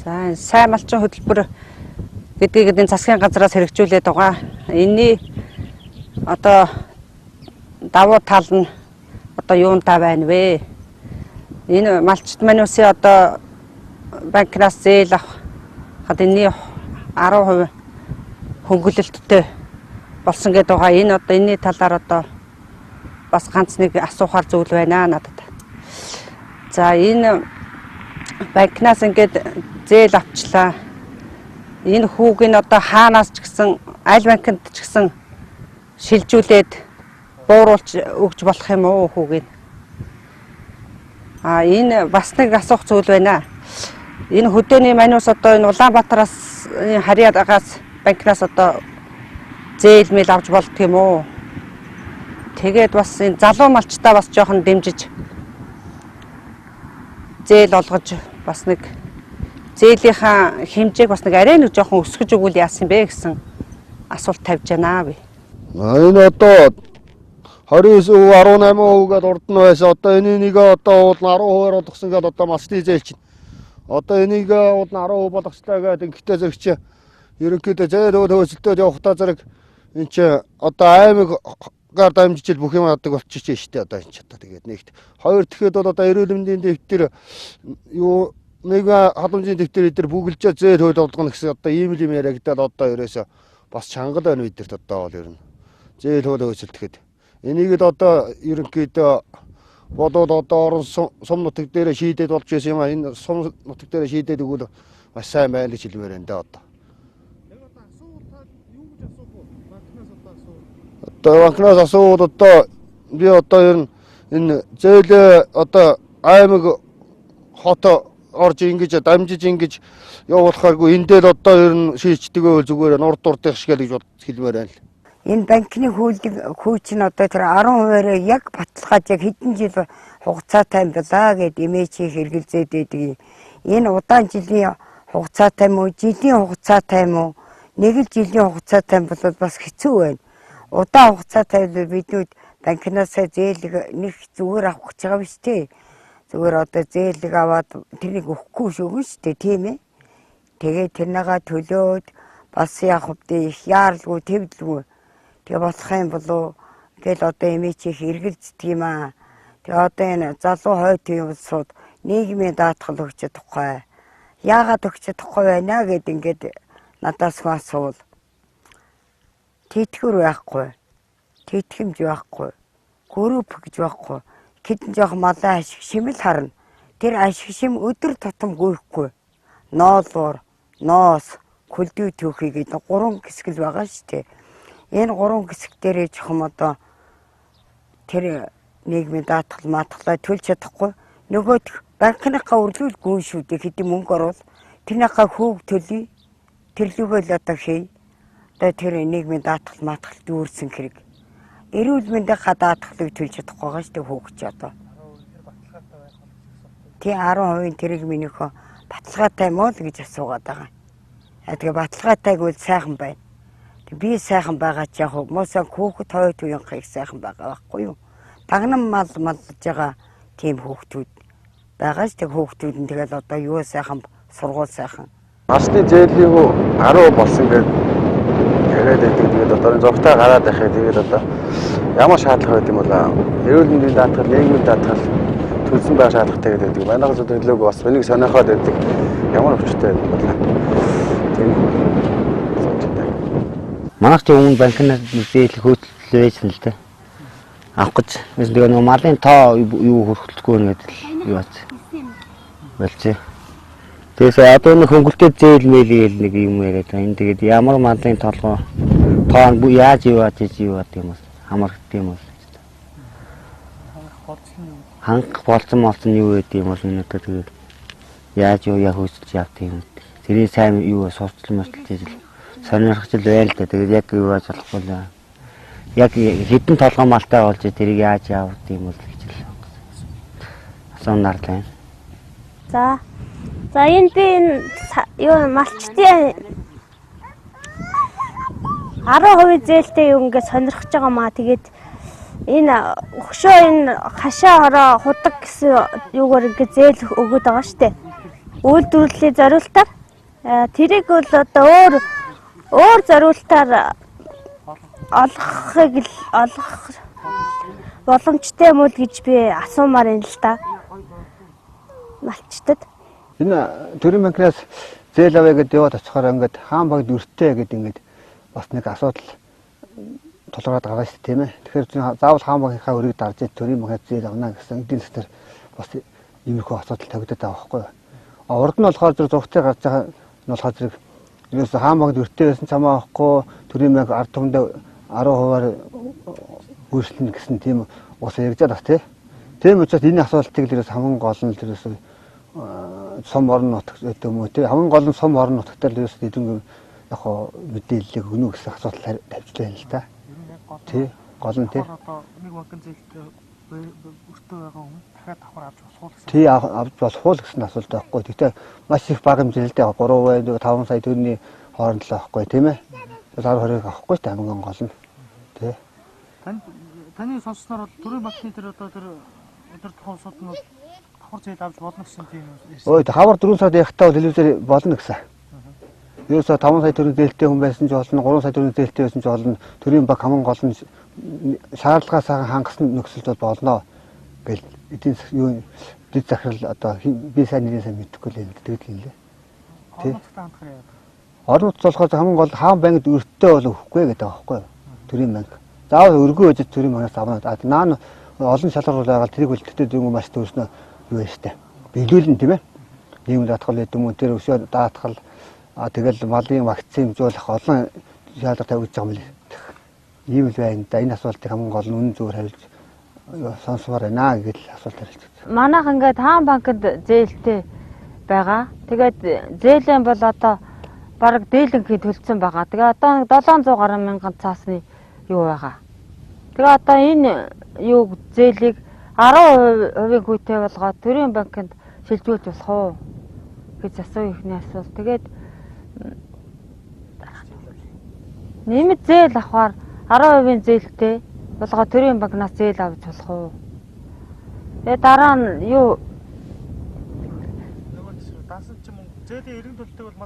За сайн малчин хөтөлбөр гэдгийг энэ засгийн газраас хэрэгжүүлээд байгаа. Энэний одоо давуу тал нь одоо юунтай байна вэ? Энэ малчт манусын одоо банкнаас зээл авахад энэний 10% хөнгөлөлттэй болсон гэдэг байгаа. Энэ одоо энэний талаар одоо бас ганц нэг асуухаар зүйл байна надад. За энэ банкнаас ингээд зээл авчлаа. Энэ хүүг нь одоо хаанаас ч гэсэн аль банкнд ч гэсэн шилжүүлээд бууруулж өгч болох юм уу хүүгийг? Энэ бас нэг асуух зүйл байна. Энэ хөдөөний манус одоо энэ Улаанбаатараас харьяагаас банкнаас одоо зээл мэйл авч болдго юм уу? Тэгээд бас энэ залуу малчтаа бас жоохон дэмжиж зээл олгож бас нэг зээлийнхаа хэмжээг бас нэг арай нэг жоохон өсгөж өгвөл яасан бэ гэсэн асуулт тавьж байна би. Энэ одоо 29%, 18% гээд урд нь байсан. Одоо энийг одоо уул нь 10% болгосон гээд одоо масны зээл чинь. Одоо энийг уул нь 10% болгочлаа гээд ингээд зэрэг чи ерөнхийдөө зээл хөөцөлтөд явахдаа зэрэг энэ чи одоо аймаггаар дамжиж бүх юм адаг болчих штеп одоо энэ ч одоо тэгээд нэгт. Хоёр тэгэхэд бол одоо эрүүл мэндийн дэвтэр юу нэг халамжийн дэвтэр дээр бүгэлжээ зээл хөл болгоно гэсэн одоо ийм юм яригдаад одоо ерөөсө бас чангал байна бидэрт одоо бол ер нь зээл хөл хөөцөлтөд энийг л одоо ерөнхийдөө бодоод одоо орон сум нутаг дээр шийдээд болж байсан юм а энэ сум нутаг дээр шийдээд өгвөл бас сайн байна гэж хэлмээр энэ одоо. Яг одоо асуувал та юу гэж асуух вэ? Банкнаас одоо асуув. Одоо банкнаас асуувал одоо би одоо ер нь энэ зээл одоо аймаг хот орж ингэж дамжиж ингэж явуулахааргүй энэ дээр одоо ер нь шийдчихдэг зүгээр нурд дурдах шиг л гэж хэлмээр байна. Энэ банкны хүйч нь одоо тэр 10%-аар яг баталгааж яг хэдэн жил хугацаатай байлаа гэд имэжийг хэрэгэлзээд байдаг. Энэ удаан жилийн хугацаатай юм уу, жилийн хугацаатай юм уу? Нэг л жилийн хугацаатай бол бас хэцүү байна. Удаан хугацаатай биднүүд банкнаас зээл нэг зүгээр авах гэж байгаа биз дээ. Зүгээр одоо зээлэг аваад тэрийг өгөхгүй шүүгэн штэ тийм ээ. Тэгээд тэрнийгаа төлөөд бас яг хөдөө их яарлгүй твдлгүй. Тэгээ болох юм болов гэл одоо имэжийг эргэлздэг юм аа. Тэгээ одоо энэ залуу хойд улсууд нийгмийн даатгал өгч чадахгүй. Яагаад өгч чадахгүй байна гэд ингээд надаас асуувал тэтгэр байхгүй. Тэтгэмж байхгүй. Групп гэж байхгүй. Хэдэн жоох малаа ашиг шимэл харна. Тэр ашиг шим өдөр тутам гүйхгүй. Ноолуур, ноос, күлдүү түүхий гэдэг 3 хэсэг л байгаа шүү дээ. Энэ 3 хэсэг дээрээ жоохон одоо тэр нийгмийн даатгал матгалаа төлж чадахгүй. Нөгөөд банкныхаа өрлүүл гүн шүү дээ хэдий мөнгө оруул. Тэрнийхээ хүүг төлөе. Тэрлүүгээ л одоо хий. Одоо тэр нийгмийн даатгал матгал дүүрсэн хэрэг. Эрүүл мэндийн даатгалыг төлж чадахгүй байгаа шүү дээ хүүгч одоо. Тий 10% тэрэг минийхөө баталгаатай мó л гэж асуугаад байгаа. Тэгээ баталгаатайг үл сайхан байна. Би сайхан байгаа ч яг муусан хүүхэд хойд үеийнхээ сайхан байгаа байхгүй юу? Дагнан малж байгаа тийм хүүхдүүд байгаа шүү дээ хүүхдүүд нь тэгэл одоо юу сайхан сургууль сайхан. Масны зээлийн 10% болсон гэдэг яриад байдаг. Тэгээд одоо энэ зогтой гараад байхад тэгээд одоо ямар шаардлага байд юм бол эрүүл мэндийн даатгал, нийгмийн даатгал төлсөн байх шаардлагатай гэдэг. Манайх зөв төлөөг бас энийг сонирхоод байдаг. Ямар өвчтэй бодлоо. Тийм. Манайх ч өмнө банкнаас зээл хөөцөлтөл байсан л дээ. Авах гэж. Тэгээд нөгөө малын тоо юу хөрөлтгүй нэгэд юу бац. Болчих. Тэгээс одоо нэг хөнгөлтөд зээл мэйл нэг юм яриад байна. Энэ тэгээд ямар малын толгой тоо яаж юу бац юм бол хамаардаг юм бол. Ханх болцсон юу гэдэг юм бол энэ одоо тэгээд яаж юу яа хөөцөлж явдаг юм. Тэрийн сайн юу сурталчилж мөртөлж сонирхол байл та тэгээд яг юу яаж болохгүй л яг хэдэн толгой малтай болж тэрийг яаж явуулдаг юм бол гэж л асуунаар л байна. За энэ би юу малчтын 10% зээлтэй юу ингээд сонирхож байгаа маа тэгээд энэ өгшөө энэ хашаа хороо худаг гэсэн юугаар ингээд зээл өгöd байгаа штэ. Үйлдвэрлэлийн зориултаар тэрийг бол одоо өөр зориултаар олох боломжтой юм уу гэж би асуумаар юм л да. Малчтад. Энэ төрийн банкнаас зээл авъя гэдээ яваад очихоор ингээд хаан багд өртөө гэдэг ингээд бас нэг асуудал тулгараад байгаа шүү дээ тийм ээ. Тэгэхээр заавал хаан багийнхаа өрийг дарж төрийн банкнаас зээл авна гэсэн эдийн засгаар бас иймэрхүү асуудал тавигдаад байгаа байхгүй юу. Урд нь болохоор зэрэг зургатыг гарч байгаа нь болохоор зэрэг ерөөсөө хаан багд өртөө байсан цамаа авахгүй төрийн банк ард түмэндээ 10%-аар хөрслөн гэсэн тийм ус яригдаад бас тийм учраас энэ асуудлыг л ерөөс хамгийн гол нь ерөөсөө сум орон нутагт гэдэг юм уу тийм хамгийн гол нь сум орон нутагтаа л ерөөсөө эдгээр яг мэдээлэл өгнө гэсэн асуудал тавьж байна л да. Тий гол нь тий. Одоо нэг банкны зээлтэй өртөө байгаа хүн дахиад давхар авч болох уу гэсэн. Тий авч болох уу гэсэн асуулт байхгүй. Гэхдээ маш их бага хэмжээлтэй 3%, 5 сая төгрөгийн хооронд л байхгүй тийм ээ. 10-20-ыг авахгүй ч хамгийн гол нь тий. Таны сонссноор бол төрийн банкны тэр одоо тэр өдөр тухайн усууд нь бол давхар зээл авч болно гэсэн тийм юм. Ой хавар 4 сард явахтаа бол телевизээр болно гэсэн. Ерөөсөө 5 сая төгрөгийн зээлтэй хүн байсан ч болно, 3 сая төгрөгийн зээлтэй байсан ч болно. Төрийн банк хамгийн гол нь шаардлагаас хангасан нөхцөлд болно гэл эдийн юу дэд захирал одоо би сайн нэрээ сайн мэдэхгүй л юм гэдэг юм лээ. Тий. Орон нутгад болохоор хамгийн гол хаан банкд өртөө бол өгөхгүй гэдэг байгаа байхгүй юу? Төрийн банк. Заавал өргөө өжид төрийн банкнаас авна. Наа олон шалгуур байгаа тэрийг бол төдөө дүнгийн маш төрснө юу вэ штэ. Биелүүлэн тийм ээ. Нийгмийн даатгал гэдэг юм тэр өсөө даатгал тэгэл малын вакцин хэмжүүлэх олон шалгуур тавьж байгаа юм лээ. Ийм л байна да. Энэ асуултыг хамгийн гол нь үнэн зөвөр хариулж сонсомоор байна гэж асуулт хариулж байна. Манайх ингээд хаан банкнд зээлтэй байгаа. Тэгээд зээлийн бол одоо бараг дээлэнхий төлцсөн байгаа. Тэгээ одоо 700 гаруй мянган цаасны юу байгаа. Тэгээ одоо энэ юу зээлийг 10% гүйтэй болгоод төрийн банкнд шилжүүлж болох уу гэж асуу ихний асуулт. Тэгээд нэмэт зээл авахаар 10% зээлтэй болгоод төрийн банкнаас зээл авч болох уу? Тэгээ дараа нь юу даасан ч юм уу зээлийн эргэн төлөлтийг бол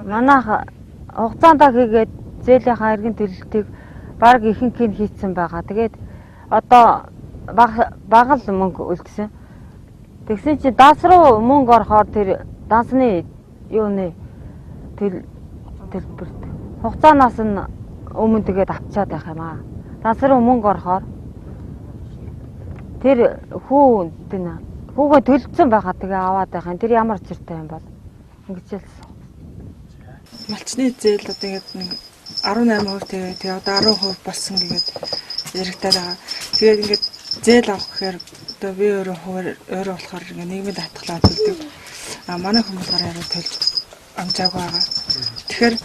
манайх хугацаанд хийгээд зээлийнхаа эргэн төлөлтийг баг ихэнх нь хийцэн байгаа. Тэгээд одоо бага л мөнгө үлдсэн. Тэгсэн чинь данс руу мөнгө орохоор тэр дансны юуны төлбөрт хугацаанаас нь өмнө тэгээд авчаад байх юм аа. Данс руу мөнгө орохоор тэр хүүгээ төлөвцөн байгаа тэгээ аваад байх юм. Тэр ямар чиртэй юм бол ингэж хэлсэн. Малчны зээл одоо ингээд нэг 18% тэгээ одоо 10% болсон гэдэг яригдаад байгаа. Тэгээд ингээд зээл авах гэхээр одоо би өөрөө болохоор ингээд нийгмийн даатгалаа төлдөг. Манай хүмүүс гараа төлж амжаагүй байгаа. Тэгэхээр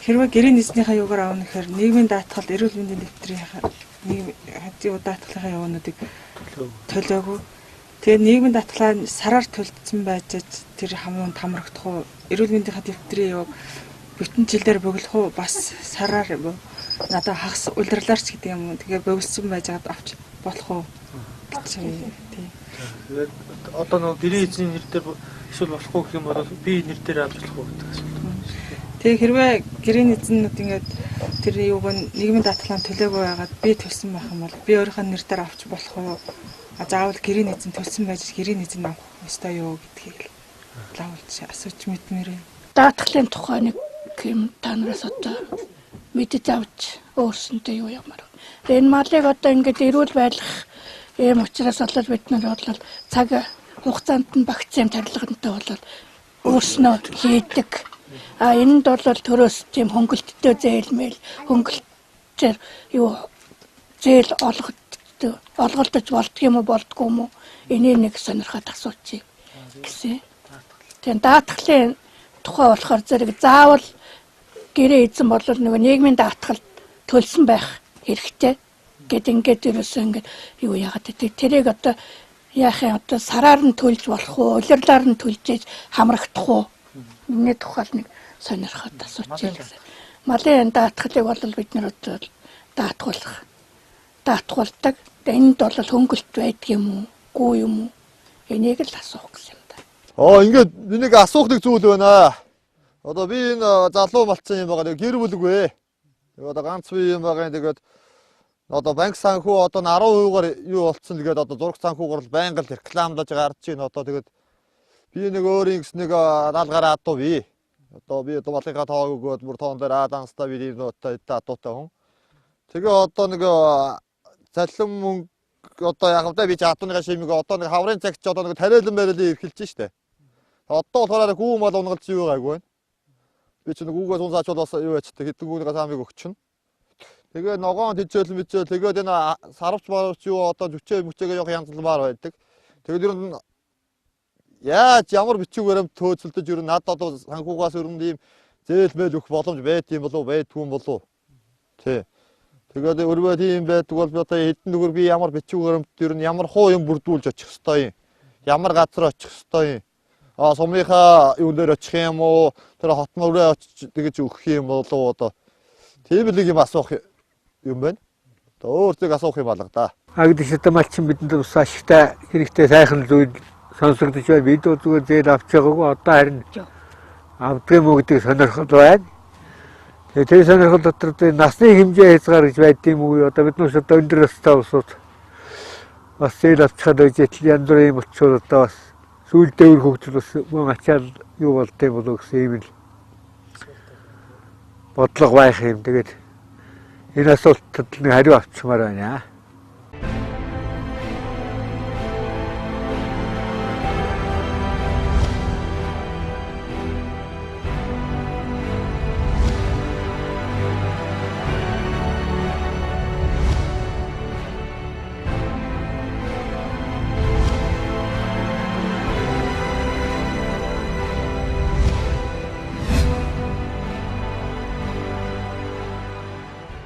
хэрвээ гэрийн эзнийхээ юугаар авна гэхээр нийгмийн даатгал, эрүүл мэндийн дэвтрийнхаа нийгмийн даатгалынхаа явуунуудыг төлөөгүй. Тэгээд нийгмийн даатгалаа сараар төлдсөн байж тэр хамуунд хамрагдах уу? Эрүүл мэндийнхаа дэвтрийн яваг бүтэн жилээр бөглөх үү? Бас сараар надад хагас улирлаарч гэдэг юм уу? Тэгээ бөглсөн байж авч болох уу гэж тийм. Тэгээд одоо нөгөө гэрийн эзний нэр дээр эсвэл болохгүй гэх юм бол би нэр дээр авч болох уу гэдэг асуулт. Тэгээ хэрвээ гэрийн эзэнүүд ингээд тэр юуг нийгмийн даатгалаа төлөөгүй байгаад би төлсөн байх юм бол би өөрийнхөө нэр дээр авч болох уу? Заавал гэрийн эзэн төлсөн байж гэрийн эзэн авах ёстой юу гэдгийг лавлж асууж мэдмээр юм. Даатгалын тухай нэг юм та нараас одоо мэдэж авч өөрсөндөө юу ямар. Энэ малыг одоо ингээд эрүүл байлгах юм учраас бол бид нар бол цаг хугацаанд нь багц юм тарилгантай бол өөрснөө хийдэг. Энэнд бол төрөөс тийм хөнгөлттэй зээлмэл хөнгөлтөөр юу зээл олголдож болдго юм уу болдгүй юм уу энийг нэг сонирхоод асуучих гэсэн. Тэгээд даатгалын тухай болохоор зэрэг заавал гэрээ эзэн бол нөгөө нийгмийн даатгалд төлсөн байх хэрэгтэй гэд ингээд ерөөсөө ингээд юу яагаад гэдэг тэрийг одоо яах юм одоо сараар нь төлж болох уу улирлаар нь төлж хамрагдах уу энэ тухай нэг сонирхоод асуучих гэсэн. Малын даатгалыг бол бид нар одоо даатгуулдаг. Энд бол хөнгөлт байдаг юм уу? Гүү юм уу? Энийг л асуух гэсэн юм да. Ингээд нэг асуух нэг зүйл байна. Одоо би энэ залуу болцсон юм байгаа. Гэр бүлгүй. Тэгээ одоо ганц бие юм байгаа. Тэгээд одоо банк санхүү одоо 10%-аар юу болцсон тэгээд одоо зураг санхүүгээр л байнга л рекламлаж гарч ийн одоо тэгээд би нэг өөрийн гэс нэг даалгаараа адуу би. Одоо би думалынхаа тоог өгөөд бүр тоон дээр данстаа би ийм ноттой адуутай хүн. Тэгээ одоо нэг цалин мөнгө одоо ягвдаа би жаатууныхаа шимиг одоо нэг хаврын цагч одоо нэг тариалан барилын эрхэлж штэ. Одоо болохоор гүү мал унгалж юу байгаагүй байна. Би ч нэг үгээс унсаач бол бас юу ячдаг хэдэн гүүнийхээ самыг өгчнө. Тэгээ ногоон тэжээл мэдээ тэгээд энэ сарвч марвч юу одоо зүчээ мөчөөгөө явах янзлмаар байдаг. Тэгээд ер нь яаж ямар бичиг баримт төөцөлдөж ер нь над одоо санхугаас өрөнд ийм зээл мэйл өгөх боломж байдсан болов байдгүй юм болов. Тий. Тэгээд өргөө тийм байдаг бол одоо хэдэн нүгэр би ямар бичиг баримт ер нь ямар хуу юм бүрдүүлж очих хэвээр юм. Ямар газар очих хэвээр юм. Сумынхаа юу дээр очих юм уу? Тэр хот мөрөө очиж тэгж өгөх юм болов одоо. Тийм л юм асуух юм байна. Өөртөө асуух юм алга да. Агдиш одоо малчин бидэнд ус ашигтай хэрэгтэй сайхан зүйл сонсогдож байна. Бид зүгээр зээл авч байгаагүй одоо харин авдаг юм уу гэдэг сонирхол байна. Тэгээ тэр сонирхол дотор насны хэмжээ хязгаар гэж байдсан юм уу? Одоо бид нүс одоо өндөр настай усууд бас зээл авчихад байж янз бүрийн юм болчихвол одоо бас сүүл дээр хөгжил бас мөн ачаал юу болтой болов гэсэн юм л бодлого байх юм. Тэгээд энэ асуултад нэг хариу авчмаар байна.